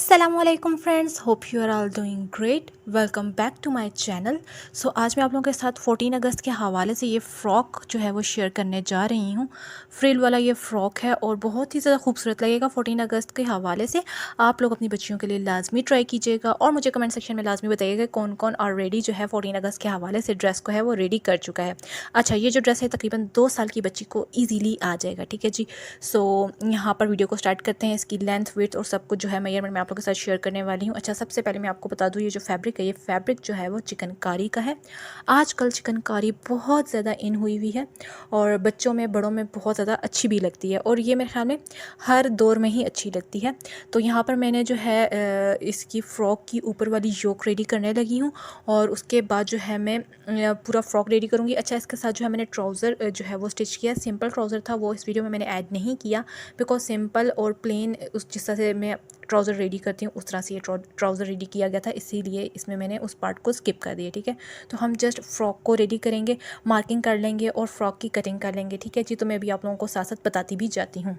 Aslam friends, hope you are all doing great. Welcome back to my channel. So आज मैं आप लोगों के साथ 14 अगस्त के हवाले से ये फ़्रॉक जो है वो शेयर करने जा रही हूँ। फ्रिल वाला ये फ़्रॉक है और बहुत ही ज़्यादा खूबसूरत लगेगा। 14 अगस्त के हवाले से आप लोग अपनी बच्चियों के लिए लाजमी ट्राई कीजिएगा और मुझे कमेंट सेक्शन में लाजमी बताइएगा कौन कौन ऑलरेडी जो है 14 अगस्त के हवाले से ड्रेस को है वो रेडी कर चुका है। अच्छा, ये जो ड्रेस है तकरीबन 2 साल की बच्ची को ईजीली आ जाएगा। ठीक है जी। सो यहाँ पर वीडियो को स्टार्ट करते हैं। इसकी लेंथ, विड्थ और सब कुछ जो है मेजरमेंट मैं आप लोगों के साथ शेयर करने वाली हूँ। अच्छा, सबसे पहले मैं आपको बता दूँ, ये जो फैब्रिक है, ये फैब्रिक जो है वो चिकनकारी का है। आजकल चिकनकारी बहुत ज़्यादा इन हुई है और बच्चों में, बड़ों में बहुत ज़्यादा अच्छी भी लगती है और ये मेरे ख्याल में हर दौर में ही अच्छी लगती है। तो यहाँ पर मैंने जो है इसकी फ़्रॉक की ऊपर वाली योक रेडी करने लगी हूँ और उसके बाद जो है मैं पूरा फ्रॉक रेडी करूँगी। अच्छा, इसके साथ जो है मैंने ट्राउज़र जो है वो स्टिच किया। सिंपल ट्राउज़र था, वो इस वीडियो में मैंने ऐड नहीं किया बिकॉज सिंपल और प्लेन उस जिस तरह से मैं ट्राउज़र रेडी करती हूँ उस तरह से ये ट्राउज़र रेडी किया गया था, इसीलिए इसमें मैंने उस पार्ट को स्किप कर दिया। ठीक है, तो हम जस्ट फ्रॉक को रेडी करेंगे, मार्किंग कर लेंगे और फ्रॉक की कटिंग कर लेंगे। ठीक है जी, तो मैं भी आप लोगों को साथ साथ बताती भी जाती हूँ।